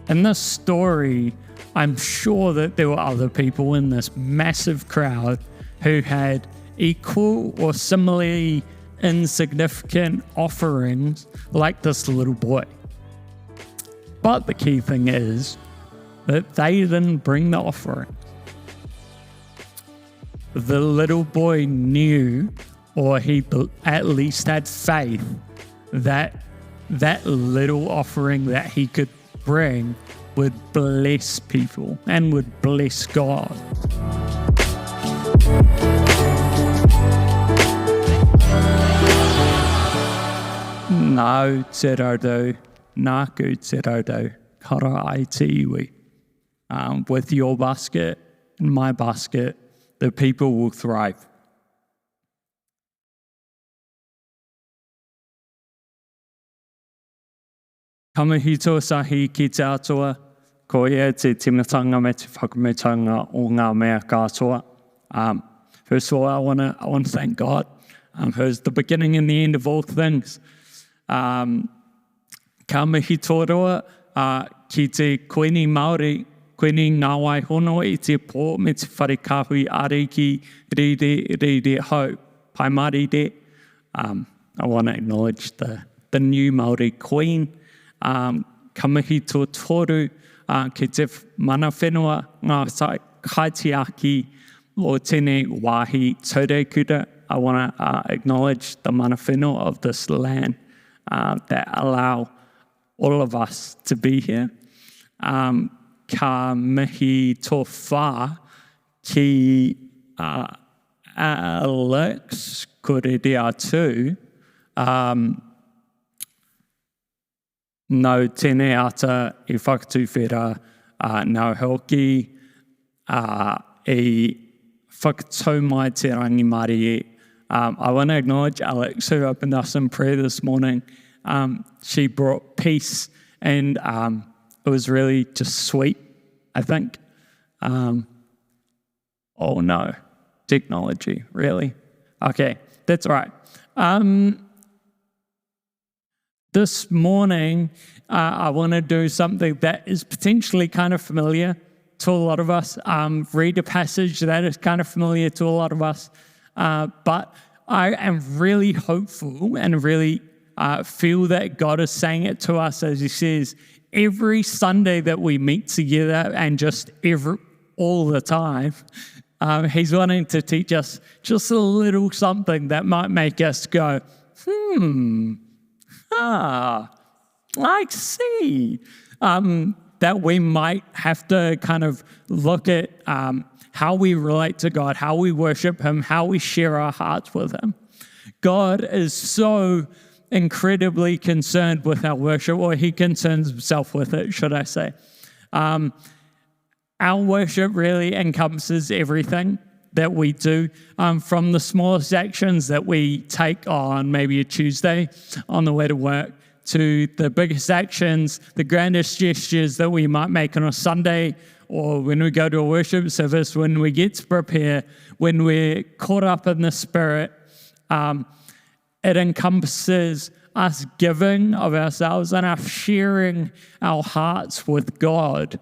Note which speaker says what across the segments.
Speaker 1: In this story, I'm sure that there were other people in this massive crowd who had equal or similarly insignificant offerings like this little boy. But the key thing is that they didn't bring the offering. The little boy knew, or he at least had faith, that that little offering that he could bring would bless people and would bless God. Nau te raudo, nāku te raudo, kara ai te iwi. With your basket and my basket, the people will thrive. Kamahito sahi ki te atua, ko ia te timatanga me te whakamitanga o ngā mea katoa. First of all, I want to thank God, who's the beginning and the end of all things. Kamahito roa ki te koini Māori, koini ngā waihono i te pō me te wharekahui ariki riri hau, pai marire. I want to acknowledge the new Māori Queen. Kamahito toru ki te mana whenua ngā kaitiaki o tēnei wāhi taurekura. I want to acknowledge the mana whenua of this land that allow all of us to be here. Ka mihi tō whā ki Alex korere atu. No tēnei ata I whakatuwhera nau hoki I whakatau mai te rangi Māori. I want to acknowledge Alex, who opened us in prayer this morning. She brought peace, and it was really just sweet, I think. Oh no, technology, really? Okay, that's all right. This morning, I want to do something that is potentially kind of familiar to a lot of us. Read a passage that is kind of familiar to a lot of us. But I am really hopeful and really feel that God is saying it to us, as He says, every Sunday that we meet together and just all the time. He's wanting to teach us just a little something that might make us go, I see. That we might have to kind of look at how we relate to God, how we worship Him, how we share our hearts with Him. God is so incredibly concerned with our worship, or He concerns Himself with it, should I say. Our worship really encompasses everything that we do, from the smallest actions that we take on maybe a Tuesday on the way to work, to the biggest actions, the grandest gestures that we might make on a Sunday, or when we go to a worship service, when we get to prepare, when we're caught up in the Spirit. It encompasses us giving of ourselves and us sharing our hearts with God.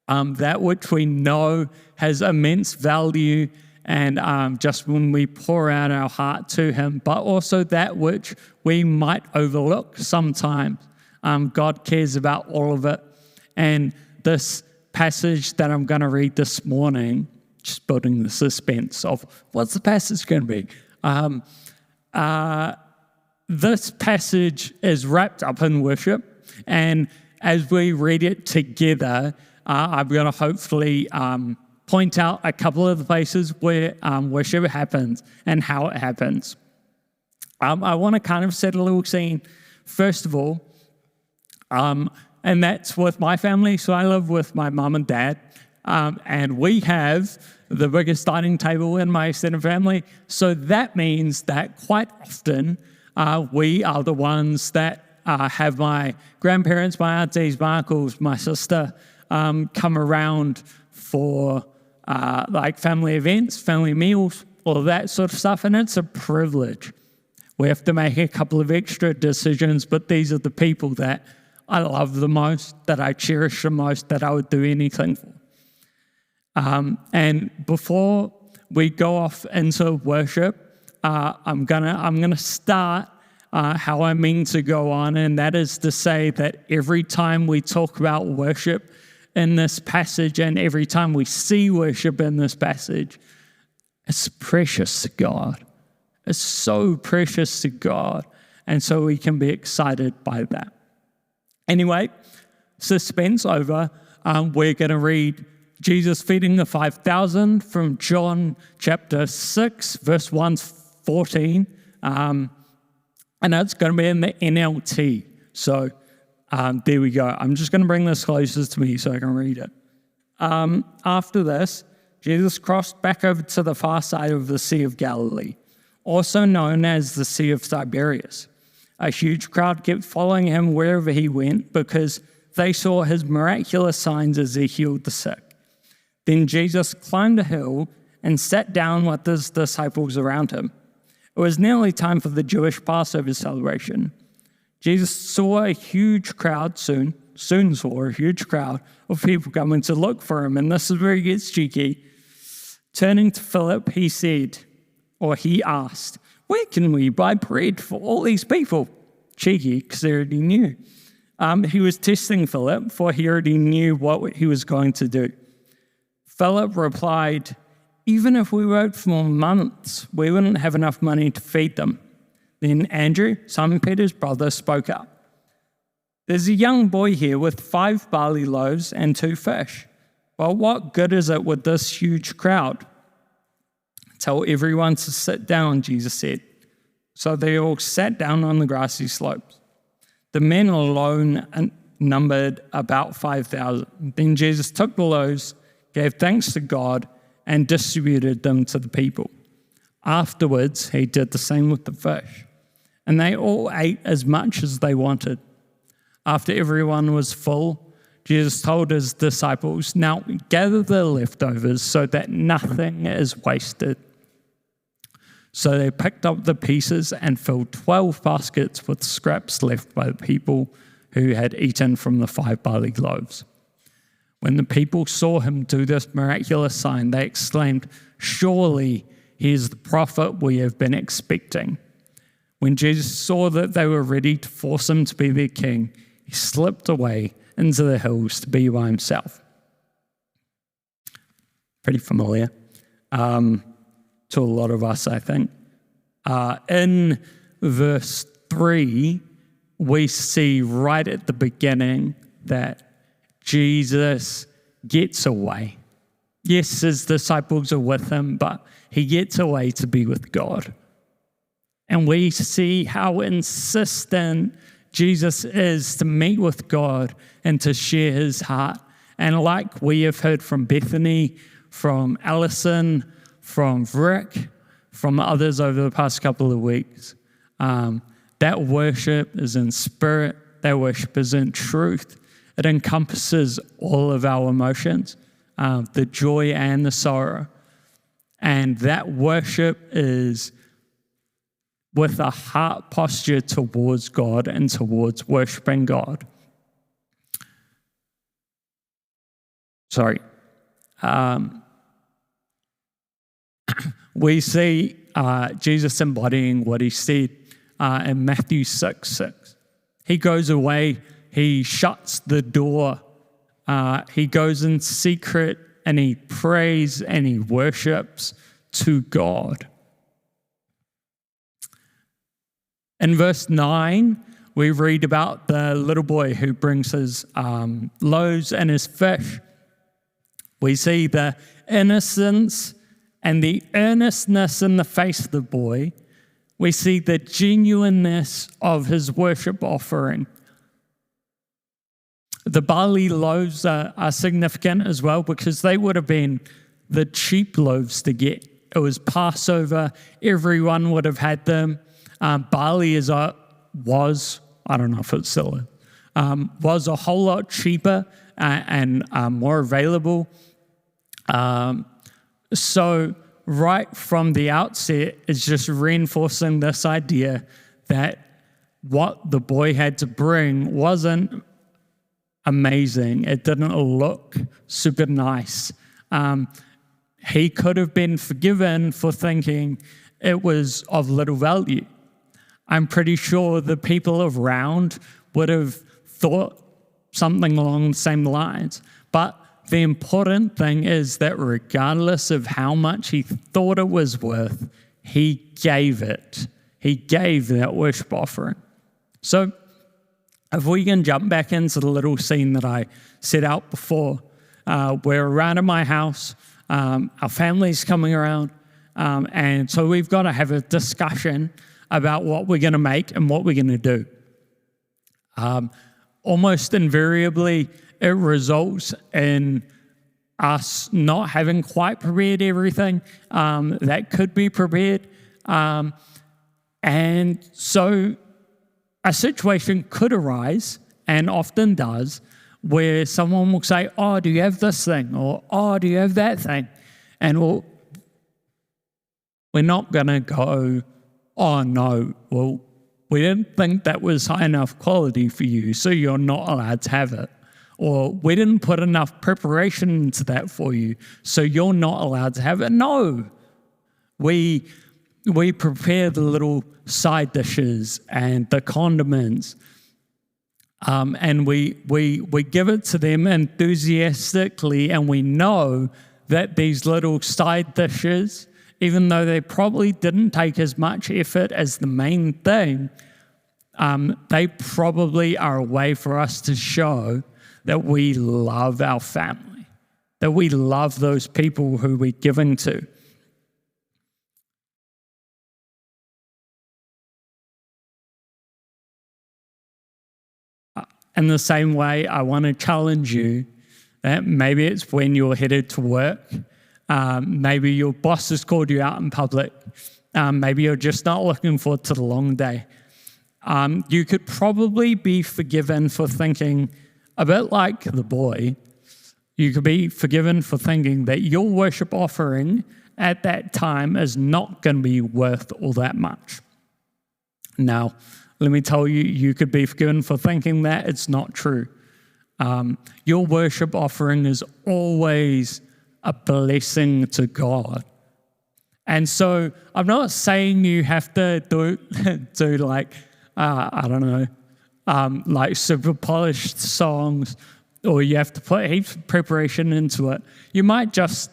Speaker 1: That which we know has immense value, and just when we pour out our heart to Him, but also that which we might overlook sometimes. God cares about all of it. And this passage that I'm going to read this morning, just building the suspense of what's the passage going to be. This passage is wrapped up in worship, and as we read it together, I'm going to hopefully point out a couple of the places where worship happens and how it happens. I want to kind of set a little scene, first of all, and that's with my family. So I live with my mum and dad, and we have the biggest dining table in my extended family. So that means that quite often we are the ones that have my grandparents, my aunties, my uncles, my sister come around for like family events, family meals, all of that sort of stuff, and it's a privilege. We have to make a couple of extra decisions, but these are the people that I love the most, that I cherish the most, that I would do anything for. And before we go off into worship, I'm gonna start how I mean to go on, and that is to say that every time we talk about worship in this passage, and every time we see worship in this passage, it's precious to God. It's so precious to God, and so we can be excited by that. Anyway, suspense over. We're going to read Jesus feeding the 5,000 from John chapter 6, verse 1 to 14. And it's going to be in the NLT. So there we go. I'm just going to bring this closer to me so I can read it. After this, Jesus crossed back over to the far side of the Sea of Galilee, also known as the Sea of Tiberias. A huge crowd kept following him wherever he went because they saw his miraculous signs as he healed the sick. Then Jesus climbed a hill and sat down with his disciples around him. It was nearly time for the Jewish Passover celebration. Jesus saw a huge crowd soon saw a huge crowd of people coming to look for him, and this is where he gets cheeky. Turning to Philip, he asked, "Where can we buy bread for all these people?" Cheeky, because they already knew. He was testing Philip, for he already knew what he was going to do. Philip replied, "Even if we worked for months, we wouldn't have enough money to feed them." Then Andrew, Simon Peter's brother, spoke up. "There's a young boy here with 5 barley loaves and 2 fish. Well, what good is it with this huge crowd?" "Tell everyone to sit down," Jesus said. So they all sat down on the grassy slopes. The men alone numbered about 5,000. Then Jesus took the loaves, gave thanks to God, and distributed them to the people. Afterwards, he did the same with the fish, and they all ate as much as they wanted. After everyone was full, Jesus told his disciples, "Now gather the leftovers so that nothing is wasted." So they picked up the pieces and filled 12 baskets with scraps left by the people who had eaten from the 5 barley loaves. When the people saw him do this miraculous sign, they exclaimed, "Surely he is the prophet we have been expecting." When Jesus saw that they were ready to force him to be their king, he slipped away into the hills to be by himself. Pretty familiar to a lot of us, I think. In verse 3, we see right at the beginning that Jesus gets away. Yes, his disciples are with him, but he gets away to be with God. And we see how insistent Jesus is to meet with God and to share his heart. And like we have heard from Bethany, from Allison, from Rick, from others over the past couple of weeks, that worship is in spirit, that worship is in truth. It encompasses all of our emotions, the joy and the sorrow. And that worship is with a heart posture towards God and towards worshiping God. We see Jesus embodying what he said in Matthew 6:6. He goes away, he shuts the door, he goes in secret and he prays and he worships to God. In verse 9, we read about the little boy who brings his loaves and his fish. We see the innocence and the earnestness in the face of the boy. We see the genuineness of his worship offering. The barley loaves are significant as well because they would have been the cheap loaves to get. It was Passover. Everyone would have had them. Barley was, I don't know if it's still is, was a whole lot cheaper and more available. So right from the outset, it's just reinforcing this idea that what the boy had to bring wasn't amazing. It didn't look super nice. He could have been forgiven for thinking it was of little value. I'm pretty sure the people around would have thought something along the same lines. But the important thing is that regardless of how much he thought it was worth, he gave it. He gave that worship offering. So if we can jump back into the little scene that I set out before, we're around at my house, our family's coming around, and so we've got to have a discussion about what we're going to make and what we're going to do. Almost invariably, it results in us not having quite prepared everything that could be prepared. And so a situation could arise, and often does, where someone will say, oh, do you have this thing? Or, oh, do you have that thing? And we're not going to go, oh, no, well, we didn't think that was high enough quality for you, so you're not allowed to have it. Or we didn't put enough preparation into that for you, so you're not allowed to have it. No, we prepare the little side dishes and the condiments, and we give it to them enthusiastically, and we know that these little side dishes, even though they probably didn't take as much effort as the main thing, they probably are a way for us to show that we love our family, that we love those people who we're giving to. In the same way, I want to challenge you that maybe it's when you're headed to work, maybe your boss has called you out in public, maybe you're just not looking forward to the long day. You could probably be forgiven for thinking, a bit like the boy, you could be forgiven for thinking that your worship offering at that time is not going to be worth all that much. Now, let me tell you, you could be forgiven for thinking that it's not true. Your worship offering is always a blessing to God. And so I'm not saying you have to do like, I don't know, like super polished songs, or you have to put heaps of preparation into it. You might just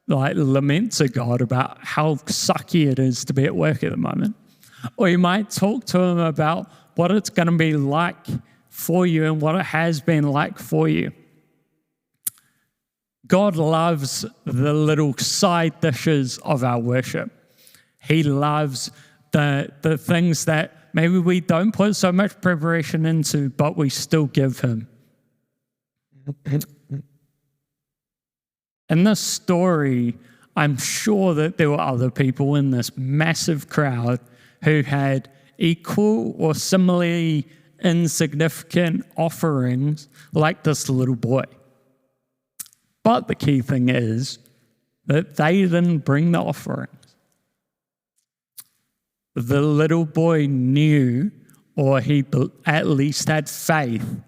Speaker 1: like lament to God about how sucky it is to be at work at the moment. Or you might talk to him about what it's going to be like for you and what it has been like for you. God loves the little side dishes of our worship. He loves the things that maybe we don't put so much preparation into, but we still give him. In this story, I'm sure that there were other people in this massive crowd who had equal or similarly insignificant offerings like this little boy. But the key thing is that they didn't bring the offerings. The little boy knew, or he at least had faith,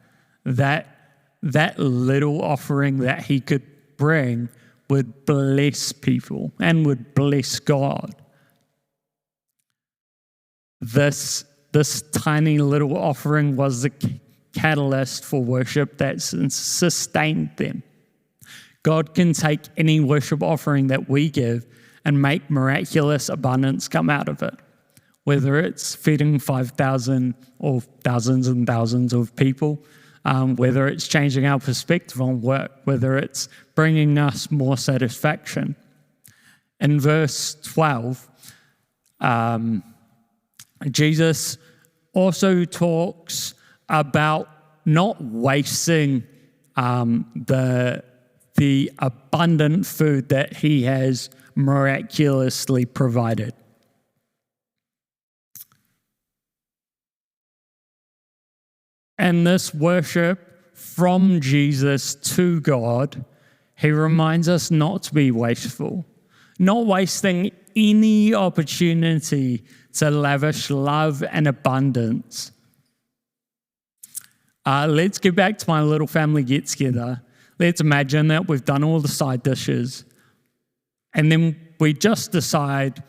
Speaker 1: that that little offering that he could bring would bless people and would bless God. This tiny little offering was the catalyst for worship that sustained them. God can take any worship offering that we give and make miraculous abundance come out of it, whether it's feeding 5,000 or thousands and thousands of people, whether it's changing our perspective on work, whether it's bringing us more satisfaction. In verse 12, Jesus also talks about not wasting the abundant food that he has miraculously provided. And this worship from Jesus to God, he reminds us not to be wasteful, not wasting any opportunity to lavish love and abundance. let's get back to my little family get-together. Let's imagine that we've done all the side dishes. And then we just decide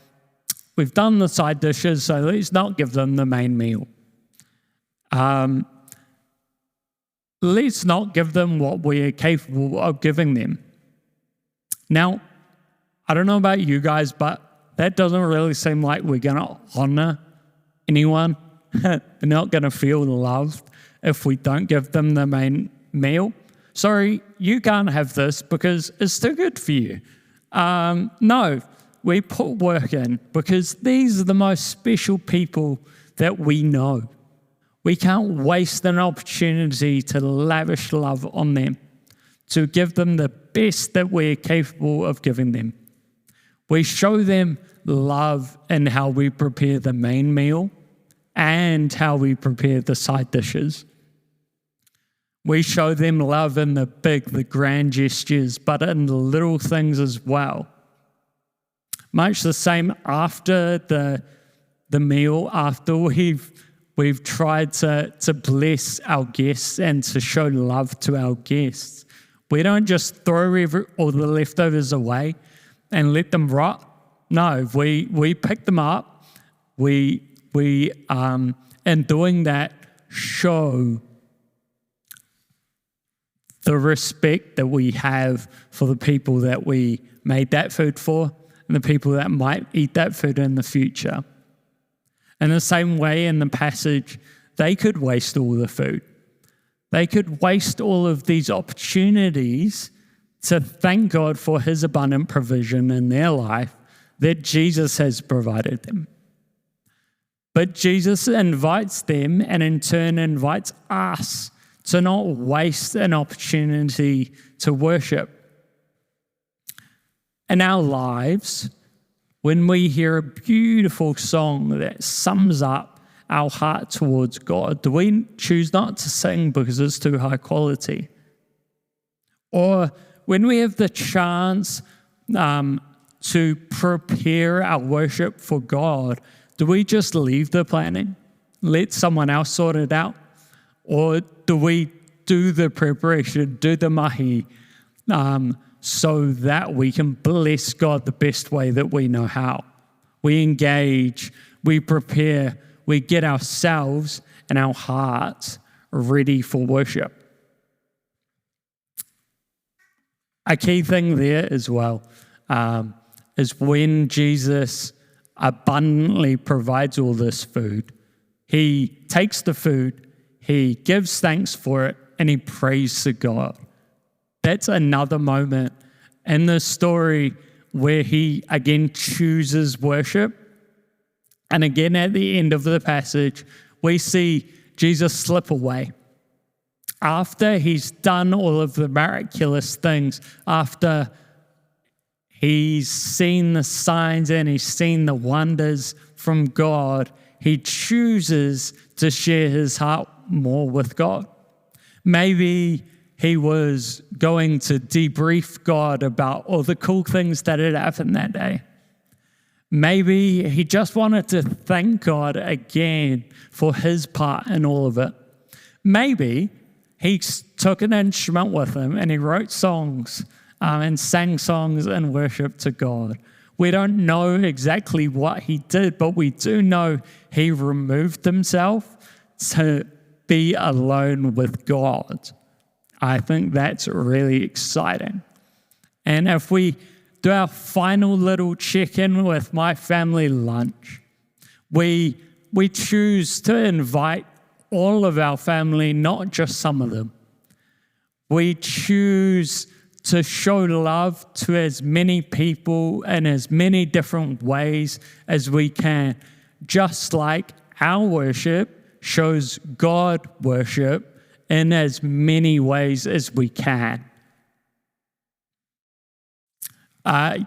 Speaker 1: we've done the side dishes, so let's not give them the main meal. Let's not give them what we are capable of giving them. Now, I don't know about you guys, but that doesn't really seem like we're going to honor anyone. They're not going to feel loved if we don't give them the main meal. Sorry, you can't have this because it's too good for you. No, we put work in because these are the most special people that we know. We can't waste an opportunity to lavish love on them, to give them the best that we're capable of giving them. We show them love in how we prepare the main meal and how we prepare the side dishes. We show them love in the big, the grand gestures, but in the little things as well. Much the same after the meal, after we've tried to bless our guests and to show love to our guests. We don't just throw all the leftovers away and let them rot. No, we pick them up. We in doing that, show the respect that we have for the people that we made that food for and the people that might eat that food in the future. In the same way, in the passage, they could waste all the food. They could waste all of these opportunities to thank God for his abundant provision in their life that Jesus has provided them. But Jesus invites them and in turn invites us to not waste an opportunity to worship. In our lives, when we hear a beautiful song that sums up our heart towards God, do we choose not to sing because it's too high quality? Or when we have the chance to prepare our worship for God, do we just leave the planning, let someone else sort it out? Or do we do the preparation, do the mahi, so that we can bless God the best way that we know how? We engage, we prepare, we get ourselves and our hearts ready for worship. A key thing there as well is when Jesus abundantly provides all this food, he takes the food, he gives thanks for it, and he prays to God. That's another moment in the story where he again chooses worship. And again, at the end of the passage, we see Jesus slip away. After he's done all of the miraculous things, after he's seen the signs and he's seen the wonders from God, he chooses to share his heart more with God. Maybe he was going to debrief God about all the cool things that had happened that day. Maybe he just wanted to thank God again for his part in all of it. Maybe he took an instrument with him and he wrote songs and sang songs in worship to God. We don't know exactly what he did, but we do know he removed himself to be alone with God. I think that's really exciting. And if we do our final little check-in with my family lunch, we choose to invite all of our family, not just some of them. We choose to show love to as many people in as many different ways as we can, just like our worship shows God worship in as many ways as we can.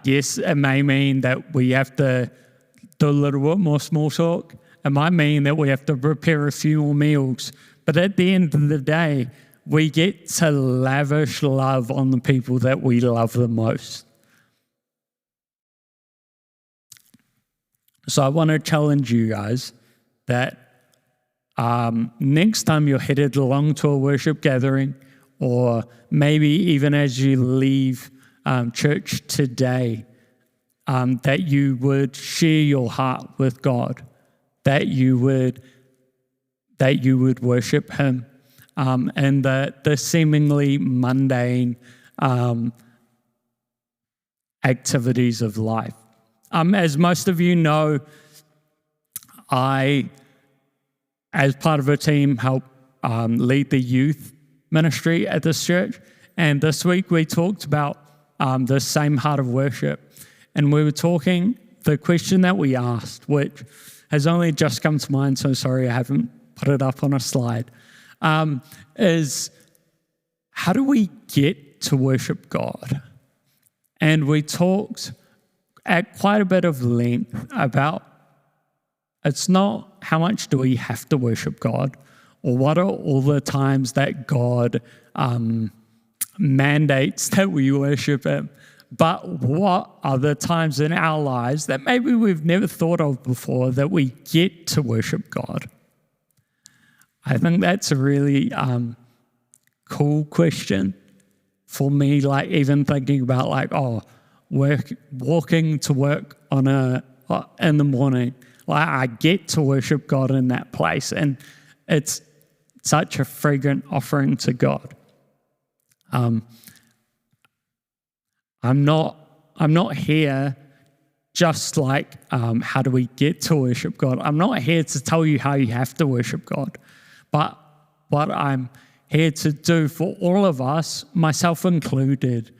Speaker 1: Yes, it may mean that we have to do a little bit more small talk. It might mean that we have to prepare a few more meals. But at the end of the day, we get to lavish love on the people that we love the most. So I want to challenge you guys that next time you're headed along to a worship gathering, or maybe even as you leave church today, that you would share your heart with God, that you would worship Him, and the seemingly mundane activities of life. As most of you know, I, as part of a team, help lead the youth ministry at this church. And this week we talked about the same heart of worship. And we were talking, the question that we asked, which has only just come to mind, so sorry I haven't put it up on a slide, is how do we get to worship God? And we talked at quite a bit of length about it's not how much do we have to worship God, or what are all the times that God mandates that we worship Him, but what are the times in our lives that maybe we've never thought of before that we get to worship God? I think that's a really cool question for me, like even thinking about walking to work in the morning. Like I get to worship God in that place, and it's such a fragrant offering to God. I'm not here just like how do we get to worship God. I'm not here to tell you how you have to worship God, but what I'm here to do for all of us, myself included,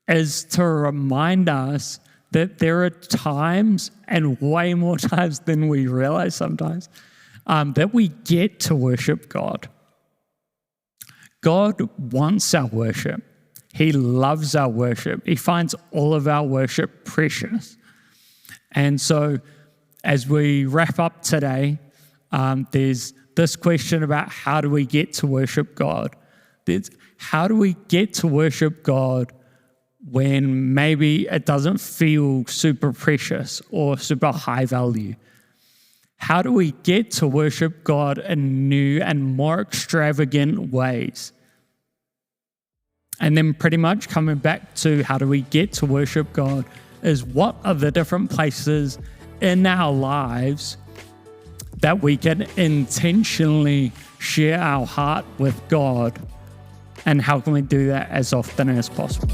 Speaker 1: is to remind us that there are times, and way more times than we realize sometimes, that we get to worship God. God wants our worship. He loves our worship. He finds all of our worship precious. And so as we wrap up today, there's this question about how do we get to worship God? How do we get to worship God when maybe it doesn't feel super precious or super high value? How do we get to worship God in new and more extravagant ways? And then pretty much coming back to how do we get to worship God is what are the different places in our lives that we can intentionally share our heart with God, and how can we do that as often as possible?